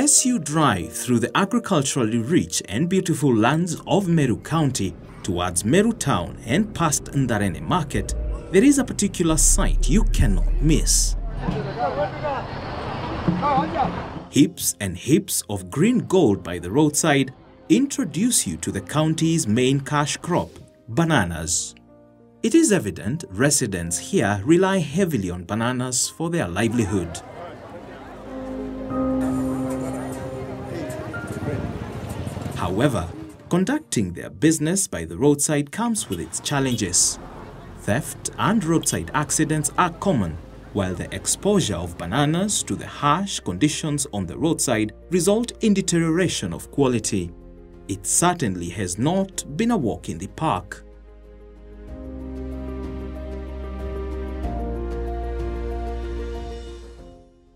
As you drive through the agriculturally rich and beautiful lands of Meru County towards Meru Town and past Narigp Market, there is a particular sight you cannot miss. Heaps and heaps of green gold by the roadside introduce you to the county's main cash crop, bananas. It is evident residents here rely heavily on bananas for their livelihood. However, conducting their business by the roadside comes with its challenges. Theft and roadside accidents are common, while the exposure of bananas to the harsh conditions on the roadside result in deterioration of quality. It certainly has not been a walk in the park.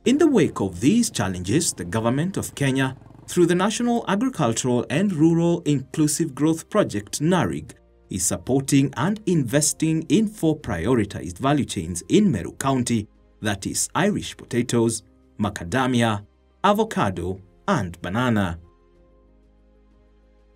In the wake of these challenges, the government of Kenya, through the National Agricultural and Rural Inclusive Growth Project (Narigp), is supporting and investing in 4 prioritized value chains in Meru County, that is Irish potatoes, macadamia, avocado, and banana.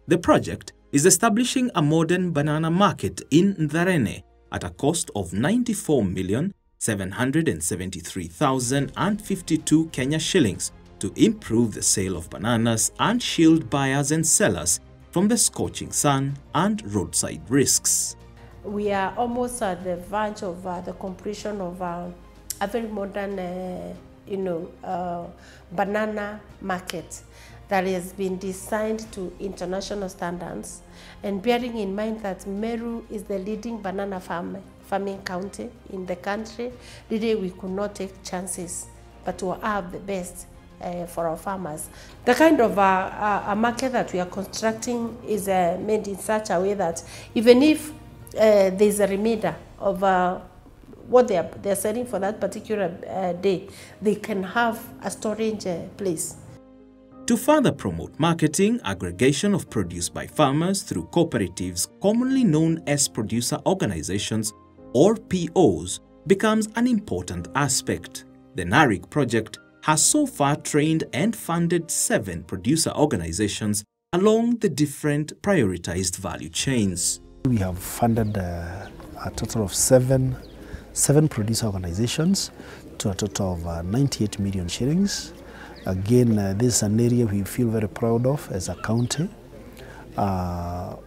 The project is establishing a modern banana market in Narigp at a cost of 94,773,052 Kenya shillings to improve the sale of bananas and shield buyers and sellers from the scorching sun and roadside risks. We are almost at the verge of the completion of a very modern, banana market that has been designed to international standards, and bearing in mind that Meru is the leading banana farming county in the country, really we could not take chances but to have the best for our farmers. The kind of a market that we are constructing is made in such a way that even if there's a remainder of what they're selling for that particular day, they can have a storage place. To further promote marketing, aggregation of produce by farmers through cooperatives, commonly known as producer organizations or POs, becomes an important aspect. The Narigp project has so far trained and funded 7 producer organizations along the different prioritized value chains. We have funded a total of 7 producer organizations to a total of 98 million shillings. Again, this is an area we feel very proud of as a county. Out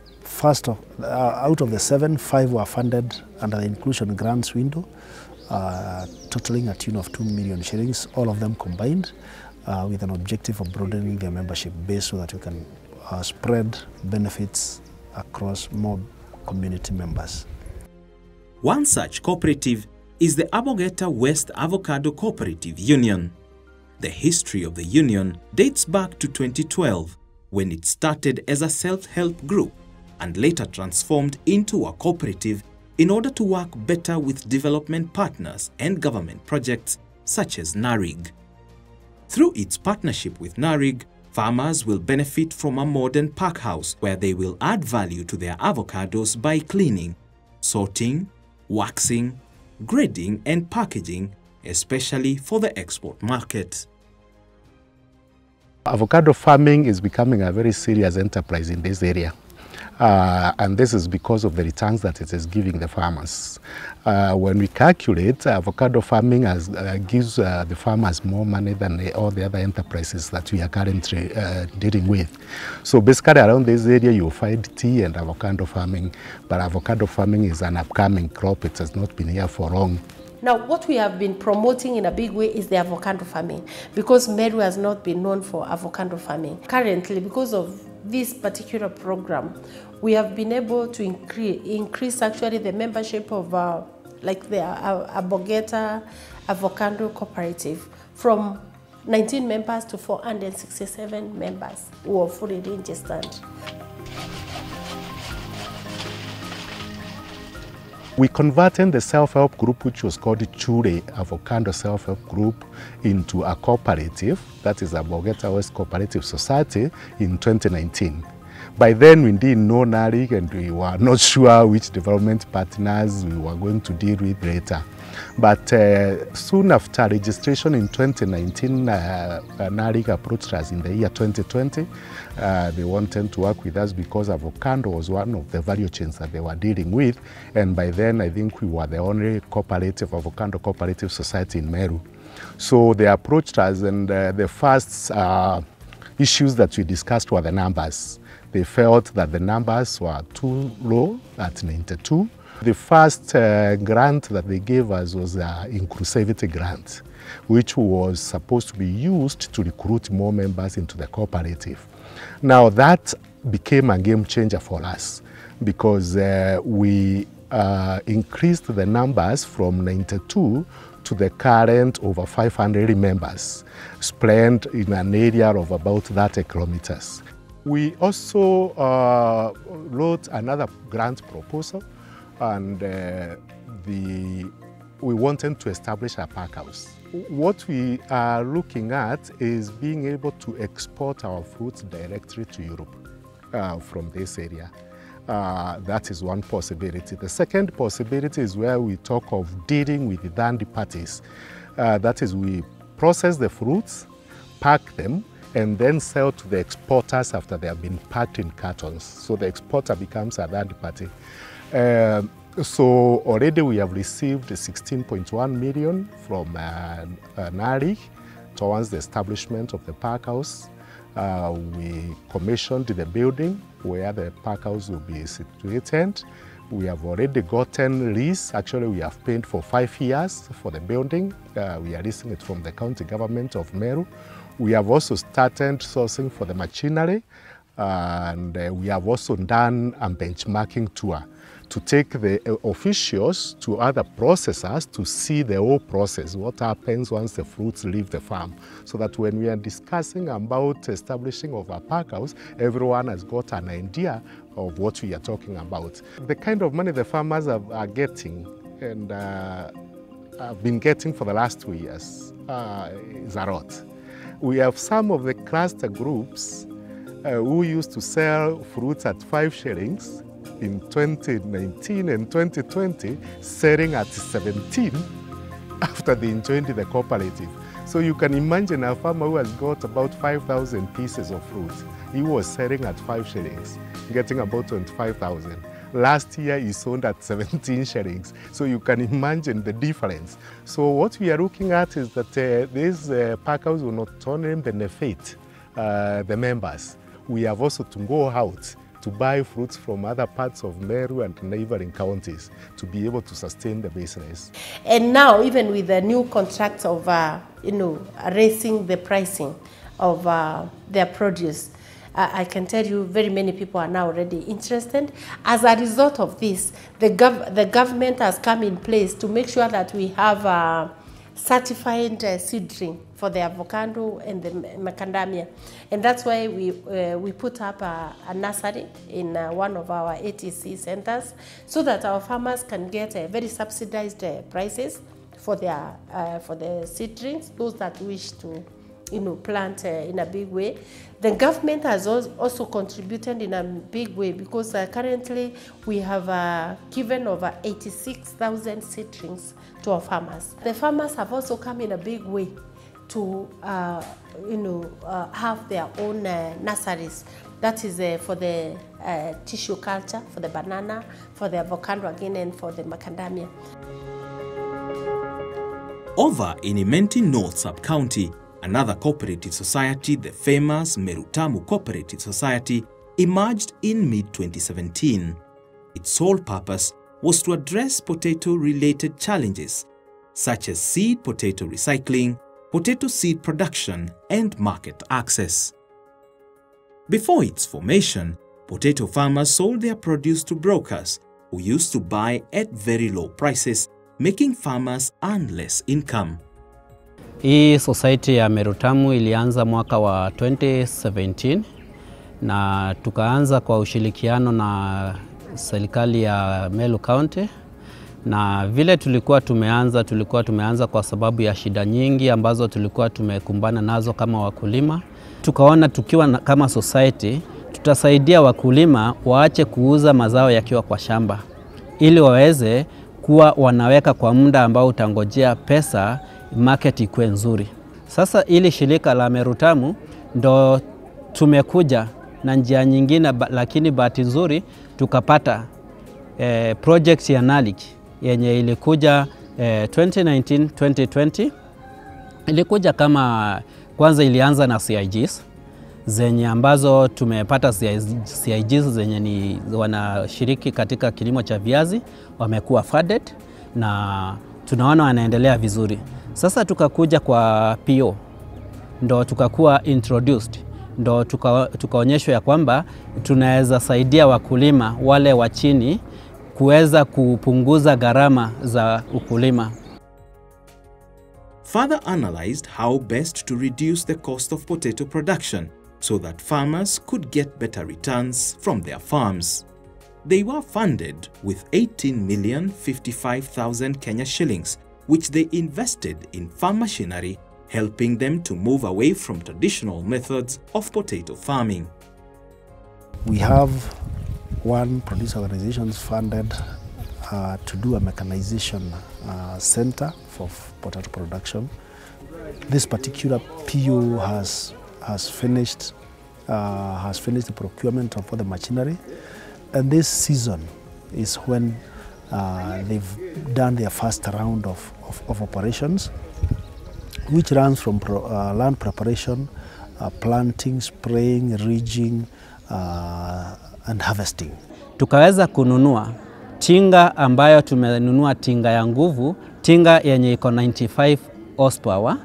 of the 7, 5 were funded under the inclusion grants window, totaling a tune of 2 million shillings, all of them combined, with an objective of broadening their membership base so that we can spread benefits across more community members. One such cooperative is the Abogeta West Avocado Cooperative Union. The history of the union dates back to 2012, when it started as a self-help group and later transformed into a cooperative in order to work better with development partners and government projects such as Narigp. Through its partnership with Narigp, farmers will benefit from a modern pack house where they will add value to their avocados by cleaning, sorting, waxing, grading and packaging, especially for the export market. Avocado farming is becoming a very serious enterprise in this area. And this is because of the returns that it is giving the farmers. When we calculate, avocado farming gives the farmers more money than all the other enterprises that we are currently dealing with. So basically around this area you'll find tea and avocado farming, but avocado farming is an upcoming crop. It has not been here for long. Now, what we have been promoting in a big way is the avocado farming, because Meru has not been known for avocado farming. Currently, because of this particular program, we have been able to increase actually the membership of like the Abogeta Avocado Cooperative from 19 members to 467 members who are fully registered. We converted the self-help group, which was called Chure Avocado Self-Help Group, into a cooperative, that is Abogeta West Cooperative Society, in 2019. By then we didn't know Narigp, and we were not sure which development partners we were going to deal with later. But soon after registration in 2019, Narigp approached us in the year 2020. They wanted to work with us because avocado was one of the value chains that they were dealing with. And by then, I think we were the only avocado cooperative society in MERU. So they approached us, and the first issues that we discussed were the numbers. They felt that the numbers were too low at 92. The first grant that they gave us was an inclusivity grant, which was supposed to be used to recruit more members into the cooperative. Now that became a game changer for us because we increased the numbers from 92 to the current over 500 members, spread in an area of about 30 kilometers. We also wrote another grant proposal, and we wanted to establish a pack house. What we are looking at is being able to export our fruits directly to Europe from this area. That is one possibility. The second possibility is where we talk of dealing with the third parties. That is, we process the fruits, pack them, and then sell to the exporters after they have been packed in cartons. So the exporter becomes a third party. So already we have received 16.1 million from Narigp towards the establishment of the pack house. We commissioned the building where the pack house will be situated. We have already gotten lease. Actually, we have paid for 5 years for the building. We are leasing it from the county government of MERU. We have also started sourcing for the machinery, and we have also done a benchmarking tour to take the officials to other processors to see the whole process, what happens once the fruits leave the farm, so that when we are discussing about establishing of a pack house, everyone has got an idea of what we are talking about. The kind of money the farmers are getting and have been getting for the last 2 years is a lot. We have some of the cluster groups who used to sell fruits at 5 shillings in 2019 and 2020, selling at 17 after they joined the cooperative. So you can imagine a farmer who has got about 5,000 pieces of fruit. He was selling at 5 shillings, getting about 25,000. Last year he sold at 17 shillings. So you can imagine the difference. So what we are looking at is that this pack house will not only benefit the members. We have also to go out to buy fruits from other parts of MERU and neighboring counties to be able to sustain the business. And now, even with the new contract of, raising the pricing of their produce, I can tell you very many people are now already interested. As a result of this, the government has come in place to make sure that we have certified seedling for the avocado and the macadamia, and that's why we put up a nursery in one of our ATC centers, so that our farmers can get very subsidized prices for the seedlings, those that wish to plant in a big way. The government has also contributed in a big way, because currently we have given over 86,000 seedlings to our farmers. The farmers have also come in a big way to have their own nurseries. That is for the tissue culture, for the banana, for the avocado again, and for the macadamia. Over in Imenti North Sub-County, another cooperative society, the famous MERU Cooperative Society, emerged in mid-2017. Its sole purpose was to address potato-related challenges, such as seed potato recycling, potato seed production, and market access. Before its formation, potato farmers sold their produce to brokers who used to buy at very low prices, making farmers earn less income. Hii society ya MERU ilianza mwaka wa 2017 na tukaanza kwa ushirikiano na serikali ya MERU County, na vile tulikuwa tumeanza kwa sababu ya shida nyingi ambazo tulikuwa tumekumbana nazo kama wakulima. Tukaona tukiwa kama society tutasaidia wakulima waache kuuza mazao yakiwa kwa shamba, ili waweze kuwa wanaweka kwa muda ambao utangojea pesa market ikuwe nzuri. Sasa ili shirika la MERU Tamu ndo tumekuja na njia nyingine, lakini bahati nzuri tukapata project ya Narigp yenye ilikuja 2019-2020. Ilikuja kama kwanza ilianza na CIGs zenye ambazo tumepata CIGs zenye ni wanashiriki katika kilimo cha viazi, wamekuwa funded na tunaona wanaendelea vizuri. Sasa tukakuja kwa PO, ndo tukakuwa introduced, ndo tukaonyeshwa ya kwamba tunaweza saidia wakulima wale wa chini kuweza kupunguza gharama za ukulima. Further analyzed how best to reduce the cost of potato production so that farmers could get better returns from their farms. They were funded with 18,055,000 Kenya shillings, which they invested in farm machinery, helping them to move away from traditional methods of potato farming. We have one producer organization funded to do a mechanization center for potato production. This particular PO has finished the procurement of all the machinery, and this season is when they've done their first round of operations, which runs from land preparation, planting, spraying, ridging, and harvesting. Tukaweza kununua tinga ambayo tumenunua tinga ya nguvu, tinga yenye iko 95 horsepower,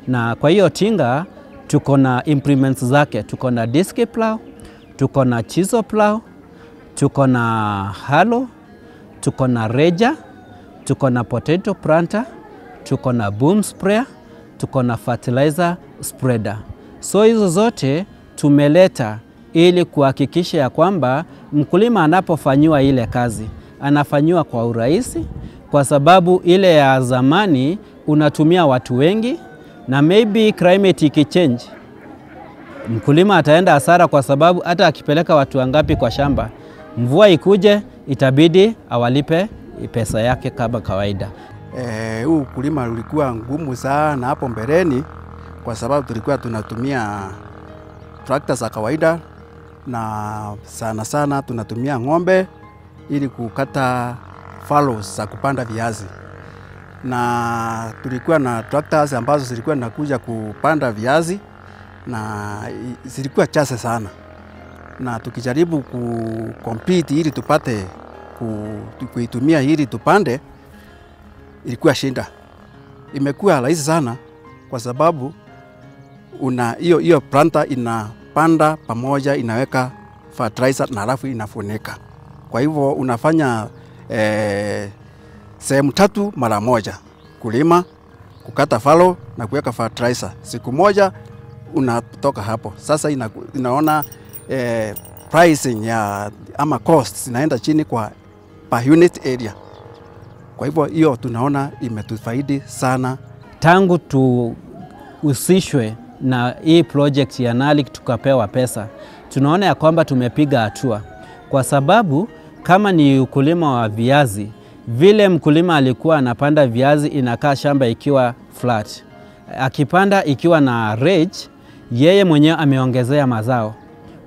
na kwa hiyo tinga tuko na implements zake. Tuko na disc plow, tuko na chisel plow, tuko na harrow, tuko na reja, tuko na potato planter, tuko na boom sprayer, tuko na fertilizer spreader. So hizo zote tumeleta ili kuhakikisha ya kwamba mkulima anapofanyiwa ile kazi anafanyiwa kwa urahisi, kwa sababu ile ya zamani unatumia watu wengi, na maybe climate ikichange mkulima ataenda hasara, kwa sababu hata akipeleka watu wangapi kwa shamba, mvua ikuje itabidi awalipe pesa yake kama kawaida. Huu ukulima ulikuwa ngumu sana hapo mbeleni, kwa sababu tulikuwa tunatumia trakta za kawaida, na sana tunatumia ng'ombe ili kukata fallows za kupanda viazi. Na tulikuwa na tractors ambazo zilikuwa nakuja kupanda viazi, na zilikuwa chache sana, na tukijaribu kucompete ili tupate kuitumia ili tupande, ilikuwa shinda. Imekuwa rahisi sana kwa sababu hiyo planter inapanda pamoja, inaweka fertilizer na halafu inafunika. Kwa hivyo unafanya sehemu 3 mara moja: kulima, kukata fallow na kuweka fertilizer. Siku moja unatoka hapo. Sasa inaona pricing ya ama costs inaenda chini kwa per unit area. Kwa hivyo hiyo tunaona imetufaidi sana. Tangu tuhusishwe na hii project ya Narigp tukapewa pesa, tunaona ya kwamba tumepiga hatua, kwa sababu kama ni ukulima wa viazi, vile mkulima alikuwa anapanda viazi inakaa shamba ikiwa flat, akipanda ikiwa na ridge, yeye mwenyewe ameongezea mazao,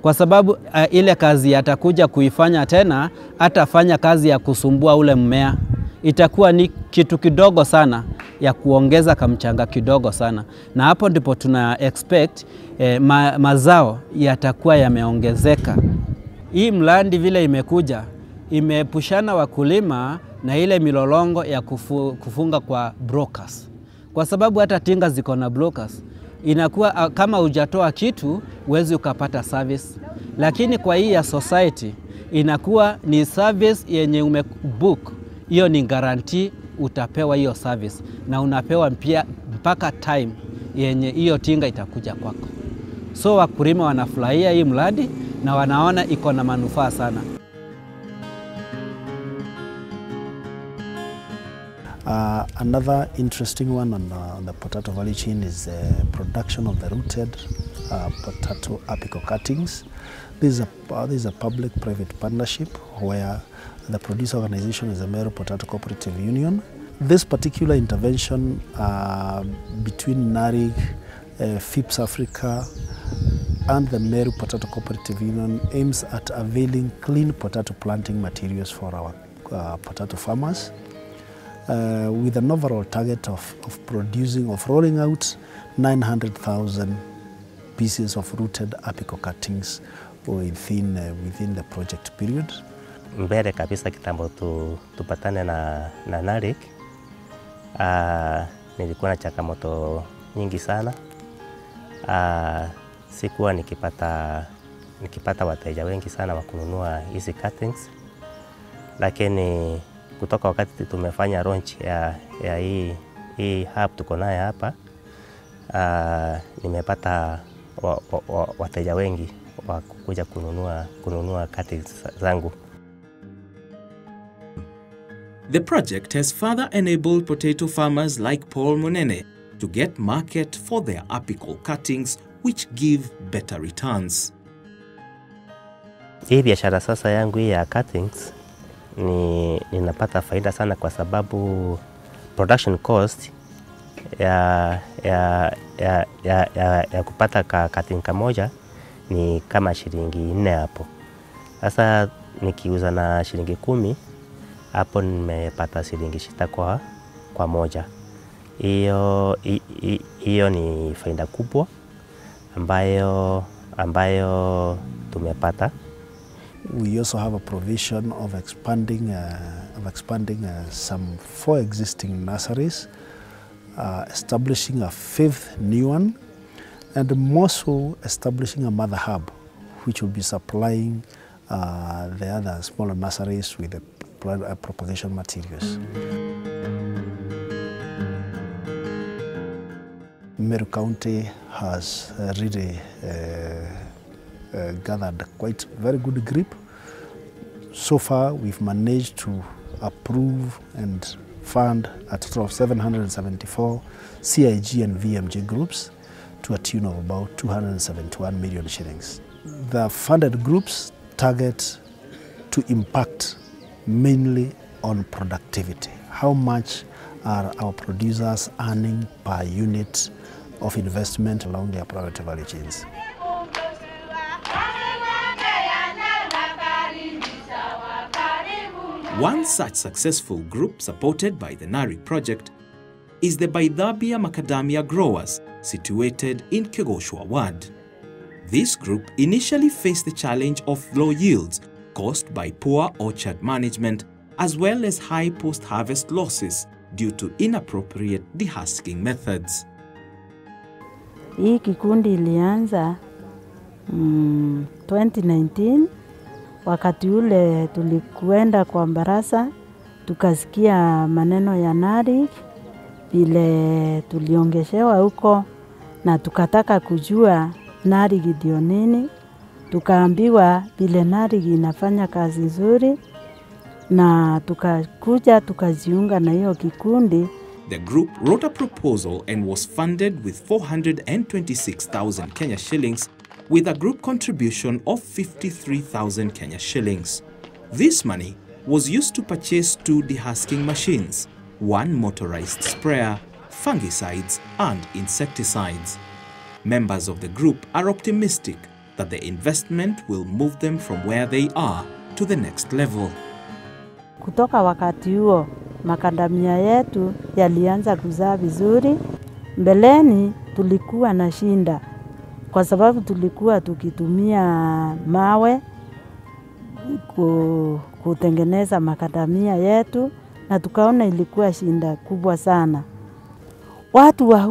kwa sababu ile kazi atakuja kuifanya tena, atafanya kazi ya kusumbua ule mmea, itakuwa ni kitu kidogo sana ya kuongeza kamchanga kidogo sana, na hapo ndipo tuna expect mazao yatakuwa yameongezeka. Hii mradi vile imekuja, imepushana wakulima na ile milolongo ya kufunga kwa brokers, kwa sababu hata tinga ziko na brokers. Inakuwa kama hujatoa kitu huwezi ukapata service, lakini kwa hii ya society inakuwa ni service yenye umebook, hiyo ni guarantee utapewa hiyo service, na unapewa pia mpaka time yenye hiyo tinga itakuja kwako. So wakulima wanafurahia hii mradi na wanaona iko na manufaa sana. Another interesting one on the potato value chain is the production of the rooted potato apical cuttings. This is a public-private partnership where the producer organization is the MERU Potato Cooperative Union. This particular intervention between Narigp, FIPS Africa, and the MERU Potato Cooperative Union aims at availing clean potato planting materials for our potato farmers, with an overall target of rolling out 900,000 pieces of rooted apical cuttings within the project period. Mbele kabisa kitambo tupatane na Narigp, nilikuwa na changamoto nyingi sana. Sikuwa nikipata wateja wengi sana wa kununua hizi cuttings, lakini kutoka wakati tumefanya launch ya hii hub tuko naye hapa, nimepata wateja wengi wa kuja kununua cuttings zangu. The project has further enabled potato farmers like Paul Munene to get market for their apical cuttings, which give better returns. Hii biashara sasa yangu hii ya cuttings ninapata faida sana kwa sababu production cost ya kupata cutting kamoja ni kama shilingi 4 hapo. Sasa nikiuza na shilingi 10 hapo nimepata shilingi 6 kwa moja. Hiyo ni faida kubwa ambayo tumepata. We also have a provision of expanding some 4 existing nurseries, establishing a 5th new one, and more so establishing a mother hub, which will be supplying the other smaller nurseries with the propagation materials. MERU County has really gathered quite very good grip. So far, we've managed to approve and fund a total of 774 CIG and VMG groups to a tune of about 271 million shillings. The funded groups target to impact mainly on productivity. How much are our producers earning per unit of investment along their product value chains? One such successful group supported by the Narigp project is the Baidhabia macadamia growers situated in Kegoshua Ward. This group initially faced the challenge of low yields caused by poor orchard management as well as high post-harvest losses due to inappropriate dehusking methods. Hii kikundi ilianza 2019. Wakati ule tulikuenda kwa Mbarasa, tukasikia maneno ya Narigp, vile tuliongeshewa huko na tukataka kujua Narigp ndio nini. Tukaambiwa vile Narigp inafanya kazi nzuri na tukakuja tukajiunga na hiyo kikundi. The group wrote a proposal and was funded with 426,000 Kenya shillings with a group contribution of 53,000 Kenya shillings. This money was used to purchase 2 dehusking machines, 1 motorized sprayer, fungicides and insecticides. Members of the group are optimistic that the investment will move them from where they are to the next level. Kutoka wakati huo, makadamia yetu yalianza kuzaa vizuri. Mbeleni tulikuwa na shinda kwa sababu tulikuwa tukitumia mawe kutengeneza makadamia yetu na tukaona ilikuwa shinda kubwa sana. Watu wa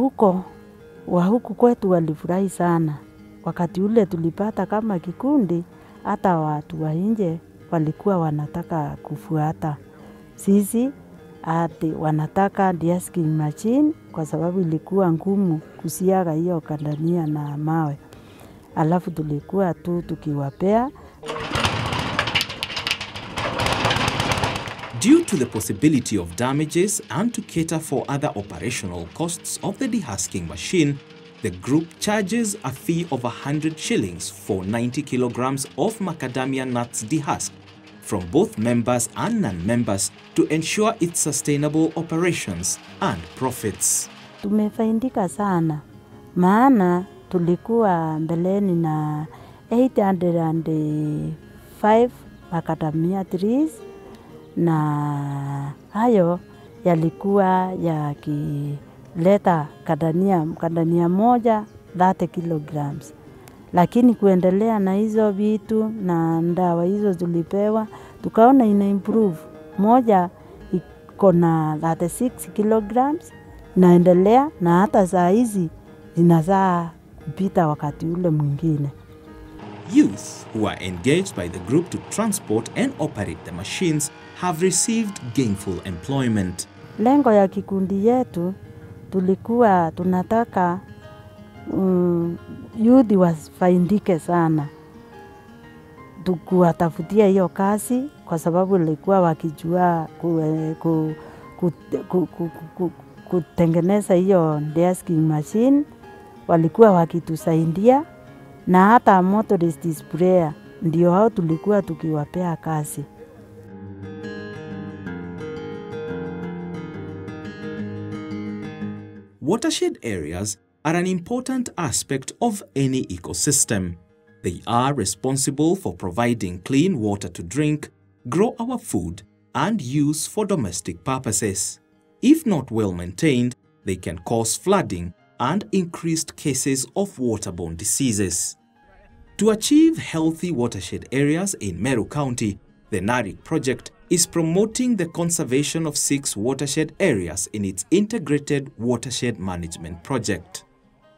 huku kwetu walifurahi sana. Wakati ule tulipata kama kikundi, hata watu wa nje walikuwa wanataka kufuata sisi, ati wanataka dehusking machine kwa sababu ilikuwa ngumu kusiaga hiyo kadamia na mawe. Alafu tulikuwa tu tukiwapea. Due to the possibility of damages and to cater for other operational costs of the dehusking machine, The group charges a fee of 100 shillings for 90 kilograms of macadamia nuts dehusked from both members and non-members to ensure its sustainable operations and profits. Tumefaidika sana, maana tulikuwa mbeleni na 805 macadamia trees na hayo yalikuwa yakileta kadania moja 30 kilograms. Lakini kuendelea na hizo vitu na ndawa hizo tulipewa, tukaona ina improve. Moja iko na 36 kilograms, naendelea na hata saa hizi zinazaa kupita wakati ule mwingine. Youth who are engaged by the group to transport and operate the machines have received gainful employment. Lengo ya kikundi yetu tulikuwa tunataka youth wafaidike sana. Tukuwatafutia hiyo kazi kwa sababu walikuwa wakijua kutengeneza hiyo desking machine, walikuwa wakitusaidia na hata motorist sprayer ndio hao tulikuwa tukiwapea kazi. Watershed areas are an important aspect of any ecosystem. They are responsible for providing clean water to drink, grow our food, and use for domestic purposes. If not well maintained, they can cause flooding and increased cases of waterborne diseases. To achieve healthy watershed areas in MERU County, the Narigp project is promoting the conservation of 6 watershed areas in its integrated watershed management project.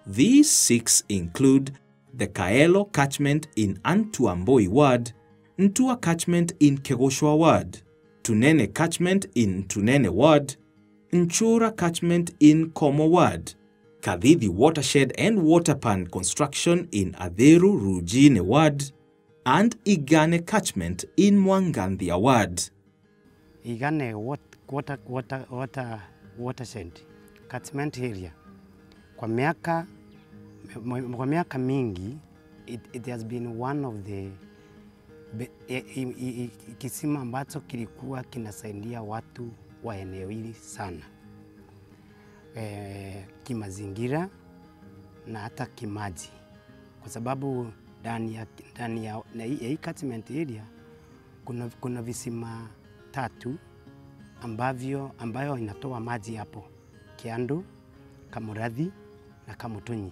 These 6 include the Kaelo catchment in Antuamboi ward, Ntua catchment in Kegoshwa ward, Tunene catchment in Tunene ward, Nchura catchment in Komo ward, Kadhidhi watershed and water pan construction in Adheru Rujine ward, and Igane catchment in Mwanganthia ward. Igane watershed catchment area kwa miaka mingi it has been one of the kisima ambacho kilikuwa kinasaidia watu wa eneo hili sana, kimazingira na hata kimaji, kwa sababu ndani ya hii catchment area kuna visima 3 ambayo inatoa maji hapo: Kiandu, Kamuradhi na Kamutunyi.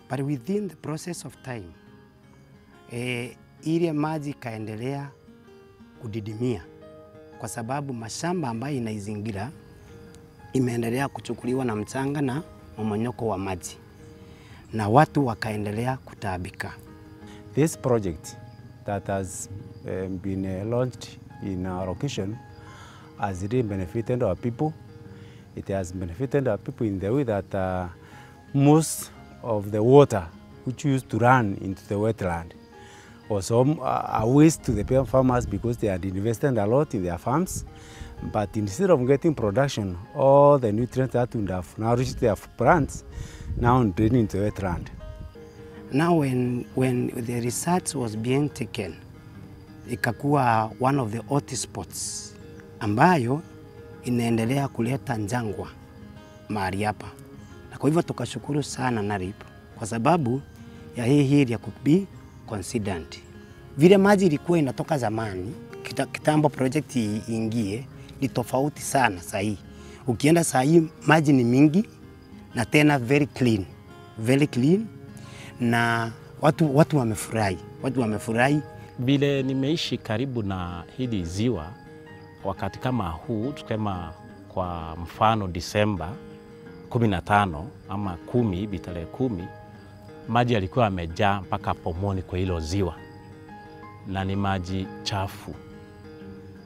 But within the process of time, ile maji kaendelea kudidimia kwa sababu mashamba ambayo inaizingira imeendelea kuchukuliwa na mchanga na mmonyoko wa maji, na watu wakaendelea kutaabika. This project that has been launched in our location has really benefited our people. It has benefited our people in the way that most of the water which used to run into the wetland was a waste to the farmers because they had invested a lot in their farms. But instead of getting production, all the nutrients that would have nourished their plants now drain into the wetland. Now when the research was being taken, ikakuwa one of the hotspots ambayo inaendelea kuleta njangwa mahali hapa. Na kwa hivyo tukashukuru sana Narigp kwa sababu ya hii area could be considered. Vile maji ilikuwa inatoka zamani, kitambo project iingie, ni tofauti sana sasa hii. Ukienda sasa hii maji ni mingi na tena very clean na watu wamefurahi. Vile nimeishi karibu na hili ziwa wakati kama huu, tukema kwa mfano Disemba 15 ama 10 hivi tarehe 10, maji yalikuwa yamejaa mpaka pomoni kwa hilo ziwa, na ni maji chafu.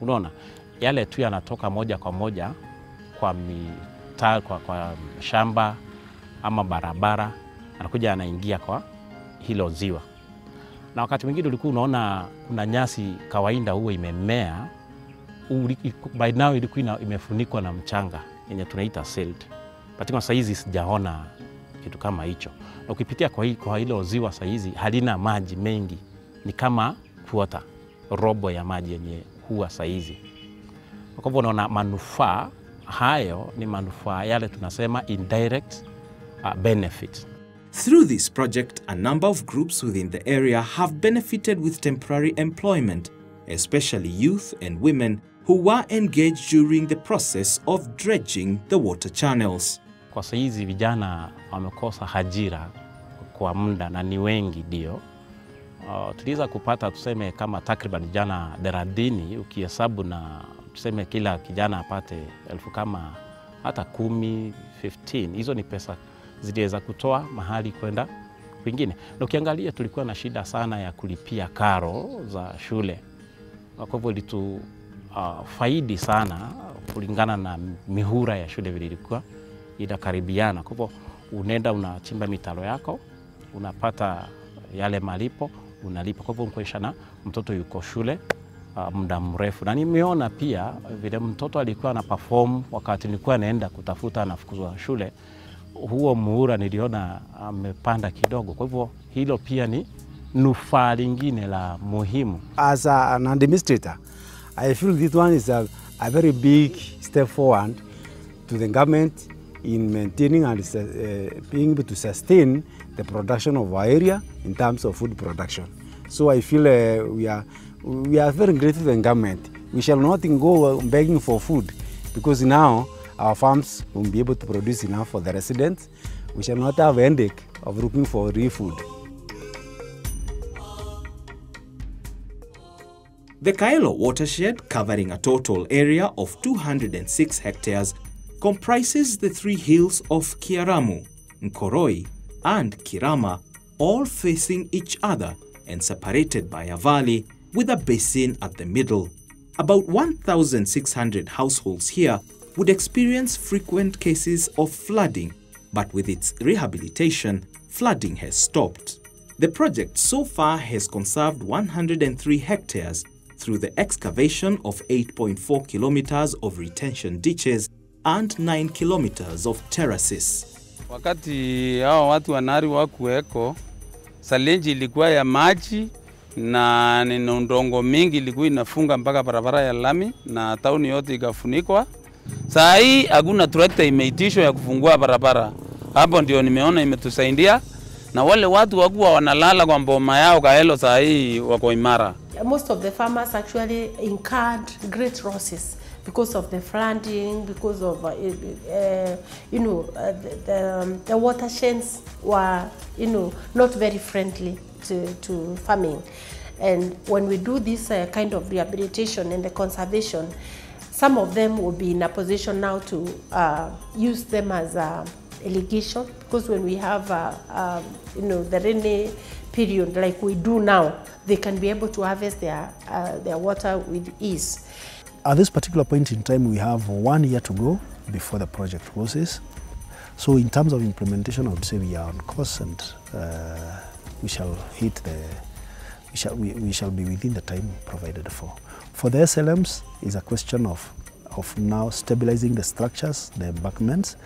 Unaona, yale tu yanatoka moja kwa moja kwa mitaa, kwa shamba ama barabara, anakuja anaingia kwa hilo ziwa. Na wakati mwingine ulikuwa unaona kuna nyasi kawaida huwa imemea, by now ilikuwa imefunikwa na mchanga yenye tunaita silt. But kwa sasa hizi sijaona kitu kama hicho. Na ukipitia kwa hilo ziwa saizi halina maji mengi, ni kama quarter, robo ya maji yenye huwa saizi. Kwa hivyo unaona manufaa hayo ni manufaa yale tunasema indirect benefit. Through this project, a number of groups within the area have benefited with temporary employment, especially youth and women who were engaged during the process of dredging the water channels. Kwa saizi vijana wamekosa ajira kwa muda na ni wengi ndio. Tuliweza kupata tuseme kama takriban vijana 30 ukihesabu na tuseme kila kijana apate 1000 kama hata 10, 15. Hizo ni pesa ziliweza kutoa mahali kwenda kwingine. Na ukiangalia tulikuwa na shida sana ya kulipia karo za shule. Kwa hivyo ilitu faidi sana kulingana na mihura ya shule vile ilikuwa inakaribiana. Kwa hivyo unaenda unachimba mitaro yako, unapata yale malipo, unalipa. Kwa hivyo unakuisha na mtoto yuko shule muda mrefu. Na nimeona pia vile mtoto alikuwa na perform wakati nilikuwa naenda kutafuta nafukuzwa shule, huo muhura niliona amepanda kidogo. Kwa hivyo hilo pia ni nufaa lingine la muhimu. As an administrator, I feel this one is a very big step forward to the government in maintaining and being able to sustain the production of our area in terms of food production. So I feel we are very grateful to the government. We shall not go begging for food because now our farms will be able to produce enough for the residents. We shall not have a headache of looking for real food. The Kaelo watershed, covering a total area of 206 hectares, comprises the 3 hills of Kiaramu, Nkoroi, and Kirama, all facing each other and separated by a valley with a basin at the middle. About 1,600 households here would experience frequent cases of flooding, but with its rehabilitation, flooding has stopped. The project so far has conserved 103 hectares through the excavation of 8.4 kilometers of retention ditches and 9 kilometers of terraces. Wakati hao watu wa Narigp wakuweko, challenge ilikuwa ya maji na ni udongo mingi ilikuwa inafunga mpaka barabara ya lami na tauni yote ikafunikwa. Saa hii hakuna tractor imeitishwa ya kufungua barabara. Hapo ndio nimeona imetusaidia na wale watu wakuwa wanalala kwa mboma yao Kaelo saa hii wako imara. Most of the farmers actually incurred great losses because of the flooding, because of the watersheds were not very friendly to farming. And when we do this kind of rehabilitation and the conservation, some of them will be in a position now to use them as irrigation, because when we have the rainy period like we do now, they can be able to harvest their water with ease. At this particular point in time, we have 1 year to go before the project closes. So in terms of implementation, I would say we are on course, and we shall be within the time provided for. For the SLMs, is a question of now stabilizing the structures, the embankments,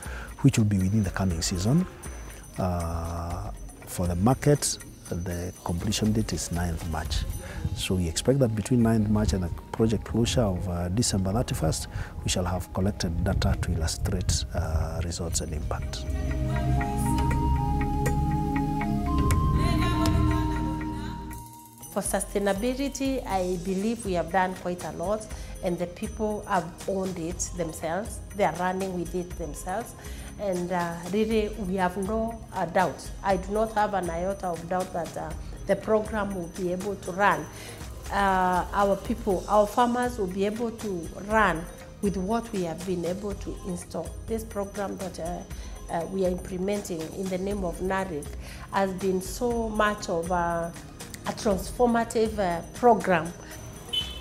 which will be within the coming season. For the market, the completion date is 9th March. So we expect that between 9th March and the project closure of December 31st, we shall have collected data to illustrate results and impact. For sustainability, I believe we have done quite a lot, and the people have owned it themselves. They are running with it themselves, and really we have no doubt. I do not have an iota of doubt that the program will be able to run. Our people, our farmers will be able to run with what we have been able to install. This program that we are implementing in the name of Narigp has been so much of a transformative program.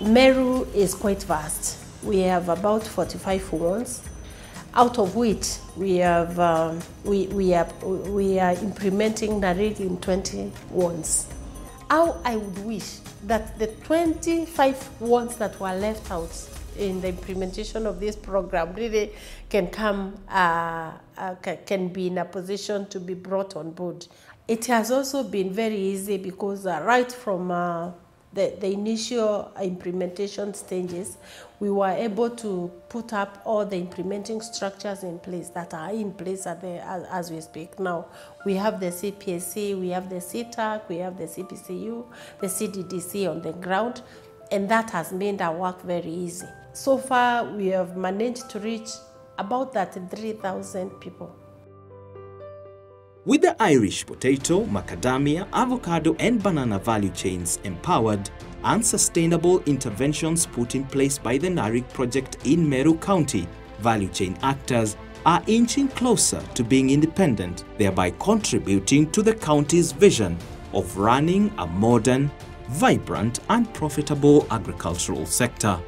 MERU is quite vast. We have about 45 wands, out of which we have we are implementing Narigp in 20 wands. How I would wish that the 25 wands that were left out in the implementation of this program really can come, can be in a position to be brought on board. It has also been very easy because right from the initial implementation stages, we were able to put up all the implementing structures in place that are in place as we speak now. We have the CPSC, we have the CTAC, we have the CPCU, the CDDC on the ground, and that has made our work very easy. So far, we have managed to reach about 33,000 people. With the Irish potato, macadamia, avocado and banana value chains empowered and sustainable interventions put in place by the Narigp project in MERU County, value chain actors are inching closer to being independent, thereby contributing to the county's vision of running a modern, vibrant and profitable agricultural sector.